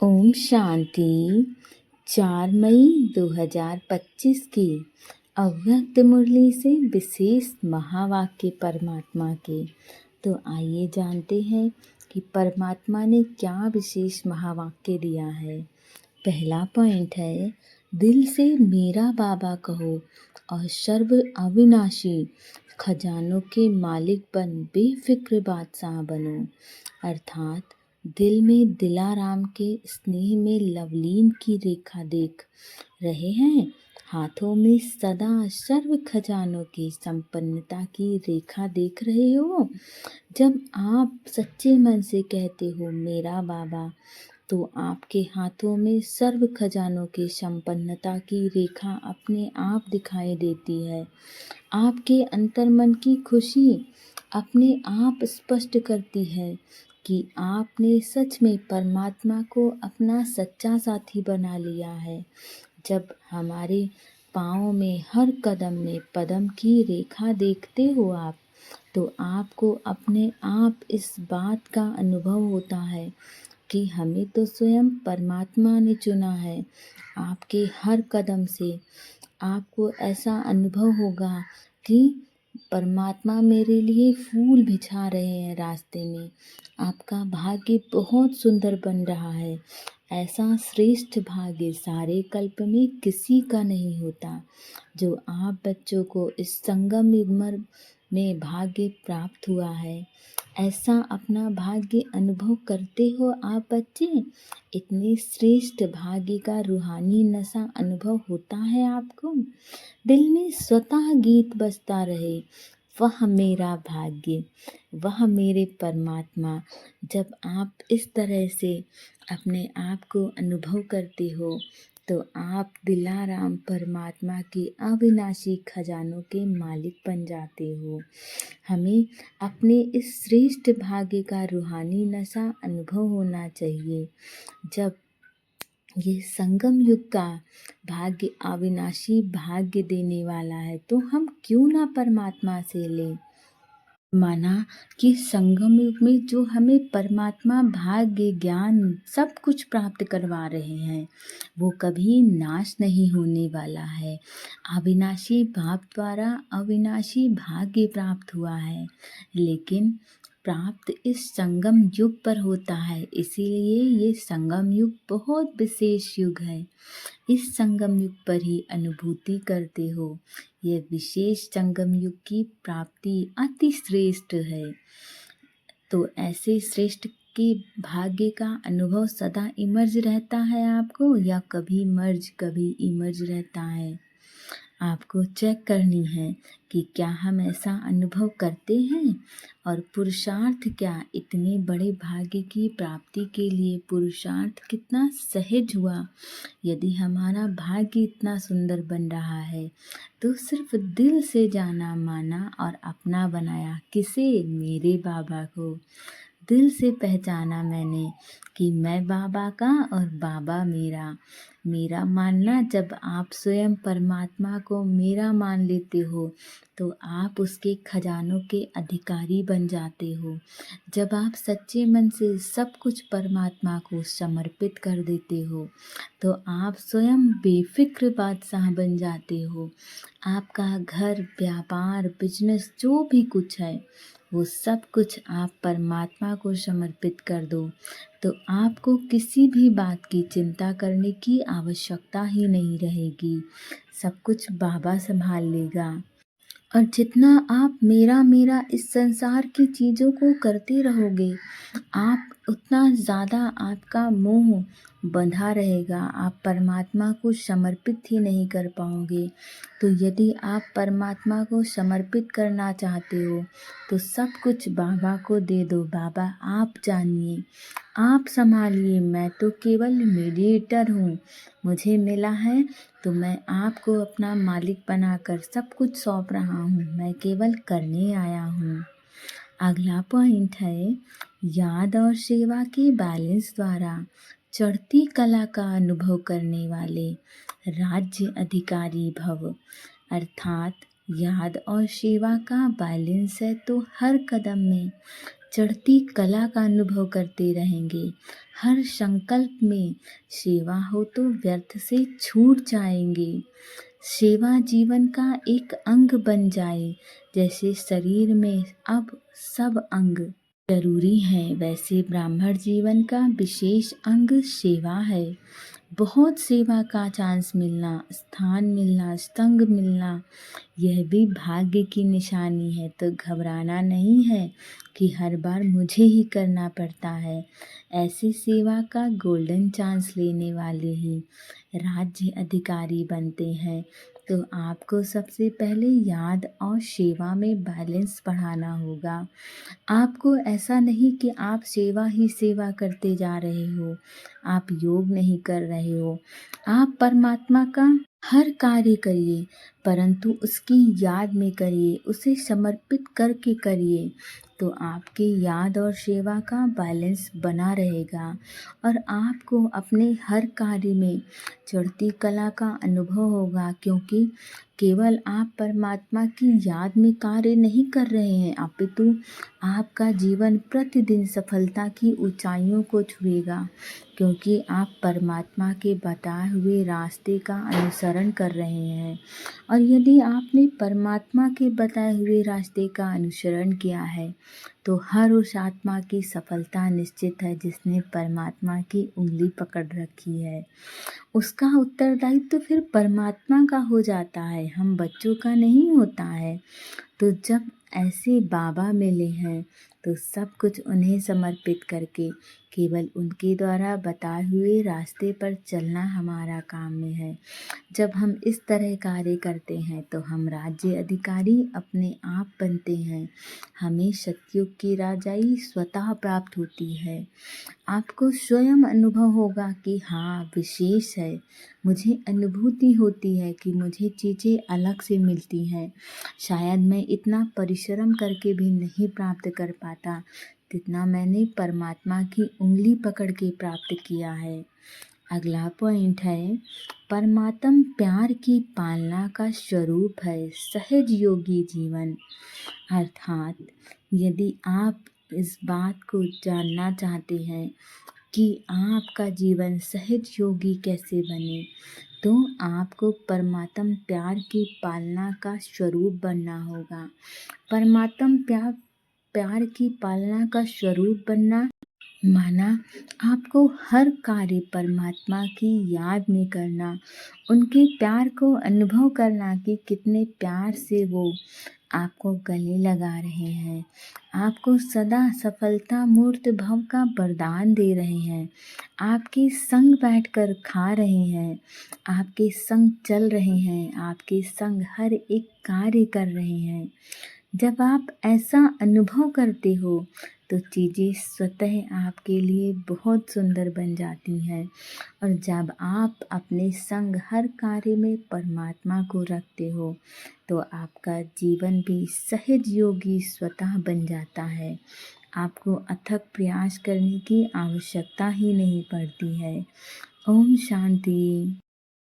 ओम शांति। 4 मई 2025 की अव्यक्त मुरली से विशेष महावाक्य परमात्मा के। तो आइए जानते हैं कि परमात्मा ने क्या विशेष महावाक्य दिया है। पहला पॉइंट है, दिल से मेरा बाबा कहो और सर्व अविनाशी खजानों के मालिक बन बेफिक्र बादशाह बनो। अर्थात दिल में दिलाराम के स्नेह में लवलीन की रेखा देख रहे हैं, हाथों में सदा सर्व खजानों की संपन्नता की रेखा देख रहे हो। जब आप सच्चे मन से कहते हो मेरा बाबा, तो आपके हाथों में सर्व खजानों की संपन्नता की रेखा अपने आप दिखाई देती है। आपके अंतर्मन की खुशी अपने आप स्पष्ट करती है कि आपने सच में परमात्मा को अपना सच्चा साथी बना लिया है। जब हमारे पाँव में हर कदम में पदम की रेखा देखते हो आप, तो आपको अपने आप इस बात का अनुभव होता है कि हमें तो स्वयं परमात्मा ने चुना है। आपके हर कदम से आपको ऐसा अनुभव होगा कि परमात्मा मेरे लिए फूल बिछा रहे हैं रास्ते में। आपका भाग्य बहुत सुंदर बन रहा है। ऐसा श्रेष्ठ भाग्य सारे कल्प में किसी का नहीं होता, जो आप बच्चों को इस संगम युग में भाग्य प्राप्त हुआ है। ऐसा अपना भाग्य अनुभव करते हो आप बच्चे। इतने श्रेष्ठ भाग्य का रूहानी नशा अनुभव होता है आपको। दिल में स्वतः गीत बजता रहे, वह मेरा भाग्य, वह मेरे परमात्मा। जब आप इस तरह से अपने आप को अनुभव करते हो, तो आप दिलाराम परमात्मा के अविनाशी खजानों के मालिक बन जाते हो। हमें अपने इस श्रेष्ठ भाग्य का रूहानी नशा अनुभव होना चाहिए। जब ये संगम युग का भाग्य अविनाशी भाग्य देने वाला है, तो हम क्यों ना परमात्मा से लें। माना कि संगम युग में जो हमें परमात्मा भाग्य ज्ञान सब कुछ प्राप्त करवा रहे हैं, वो कभी नाश नहीं होने वाला है। अविनाशी भाव द्वारा अविनाशी भाग्य प्राप्त हुआ है, लेकिन प्राप्त इस संगम युग पर होता है। इसीलिए ये संगम युग बहुत विशेष युग है। इस संगम युग पर ही अनुभूति करते हो। ये विशेष संगम युग की प्राप्ति अति श्रेष्ठ है। तो ऐसे श्रेष्ठ के भाग्य का अनुभव सदा इमर्ज रहता है आपको, या कभी मर्ज कभी इमर्ज रहता है। आपको चेक करनी है कि क्या हम ऐसा अनुभव करते हैं, और पुरुषार्थ क्या। इतने बड़े भाग्य की प्राप्ति के लिए पुरुषार्थ कितना सहज हुआ। यदि हमारा भाग्य इतना सुंदर बन रहा है, तो सिर्फ दिल से जाना माना और अपना बनाया। किसे? मेरे बाबा को। दिल से पहचाना मैंने कि मैं बाबा का और बाबा मेरा। मेरा मानना, जब आप स्वयं परमात्मा को मेरा मान लेते हो, तो आप उसके खजानों के अधिकारी बन जाते हो। जब आप सच्चे मन से सब कुछ परमात्मा को समर्पित कर देते हो, तो आप स्वयं बेफिक्र बादशाह बन जाते हो। आपका घर, व्यापार, बिजनेस जो भी कुछ है, वो सब कुछ आप परमात्मा को समर्पित कर दो, तो आपको किसी भी बात की चिंता करने की आवश्यकता ही नहीं रहेगी। सब कुछ बाबा संभाल लेगा। और जितना आप मेरा मेरा इस संसार की चीज़ों को करते रहोगे, आप उतना ज़्यादा आपका मोह बंधा रहेगा। आप परमात्मा को समर्पित ही नहीं कर पाओगे। तो यदि आप परमात्मा को समर्पित करना चाहते हो, तो सब कुछ बाबा को दे दो। बाबा आप जानिए, आप संभालिए, मैं तो केवल मीडिएटर हूँ। मुझे मिला है तो मैं आपको अपना मालिक बनाकर सब कुछ सौंप रहा हूँ। मैं केवल करने आया हूँ। अगला पॉइंट है, याद और सेवा के बैलेंस द्वारा चढ़ती कला का अनुभव करने वाले राज्य अधिकारी भव। अर्थात याद और सेवा का बैलेंस है तो हर कदम में चढ़ती कला का अनुभव करते रहेंगे। हर संकल्प में सेवा हो तो व्यर्थ से छूट जाएंगे। सेवा जीवन का एक अंग बन जाए, जैसे शरीर में अब सब अंग जरूरी है, वैसे ब्राह्मण जीवन का विशेष अंग सेवा है। बहुत सेवा का चांस मिलना, स्थान मिलना, संग मिलना, यह भी भाग्य की निशानी है। तो घबराना नहीं है कि हर बार मुझे ही करना पड़ता है। ऐसी सेवा का गोल्डन चांस लेने वाले ही राज्य अधिकारी बनते हैं। तो आपको सबसे पहले याद और सेवा में बैलेंस बढ़ाना होगा। आपको ऐसा नहीं कि आप सेवा ही सेवा करते जा रहे हो, आप योग नहीं कर रहे हो। आप परमात्मा का हर कार्य करिए, परंतु उसकी याद में करिए, उसे समर्पित करके करिए, तो आपके याद और सेवा का बैलेंस बना रहेगा और आपको अपने हर कार्य में चढ़ती कला का अनुभव होगा, क्योंकि केवल आप परमात्मा की याद में कार्य नहीं कर रहे हैं, अपितु आपका जीवन प्रतिदिन सफलता की ऊंचाइयों को छुएगा, क्योंकि आप परमात्मा के बताए हुए रास्ते का अनुसरण कर रहे हैं। और यदि आपने परमात्मा के बताए हुए रास्ते का अनुसरण किया है, तो हर उस आत्मा की सफलता निश्चित है जिसने परमात्मा की उंगली पकड़ रखी है। उसका उत्तरदायित्व तो फिर परमात्मा का हो जाता है, हम बच्चों का नहीं होता है। तो जब ऐसे बाबा मिले हैं, तो सब कुछ उन्हें समर्पित करके केवल उनके द्वारा बताए हुए रास्ते पर चलना हमारा काम में है। जब हम इस तरह कार्य करते हैं तो हम राज्य अधिकारी अपने आप बनते हैं। हमें सतयुग की राजाई स्वतः प्राप्त होती है। आपको स्वयं अनुभव होगा कि हाँ विशेष है, मुझे अनुभूति होती है कि मुझे चीज़ें अलग से मिलती हैं। शायद मैं इतना परिश्रम करके भी नहीं प्राप्त कर पाता जितना मैंने परमात्मा की उंगली पकड़ के प्राप्त किया है। अगला पॉइंट है, परमात्म प्यार की पालना का स्वरूप है सहज योगी जीवन। अर्थात यदि आप इस बात को जानना चाहते हैं कि आपका जीवन सहज योगी कैसे बने, तो आपको परमात्म प्यार की पालना का स्वरूप बनना होगा। परमात्म प्यार की पालना का स्वरूप बनना माना आपको हर कार्य परमात्मा की याद में करना, उनके प्यार को अनुभव करना कि कितने प्यार से वो आपको गले लगा रहे हैं, आपको सदा सफलता मूर्त भव का वरदान दे रहे हैं, आपके संग बैठकर खा रहे हैं, आपके संग चल रहे हैं, आपके संग हर एक कार्य कर रहे हैं। जब आप ऐसा अनुभव करते हो तो चीज़ें स्वतः आपके लिए बहुत सुंदर बन जाती हैं। और जब आप अपने संग हर कार्य में परमात्मा को रखते हो तो आपका जीवन भी सहज योगी स्वतः बन जाता है। आपको अथक प्रयास करने की आवश्यकता ही नहीं पड़ती है। ओम शांति।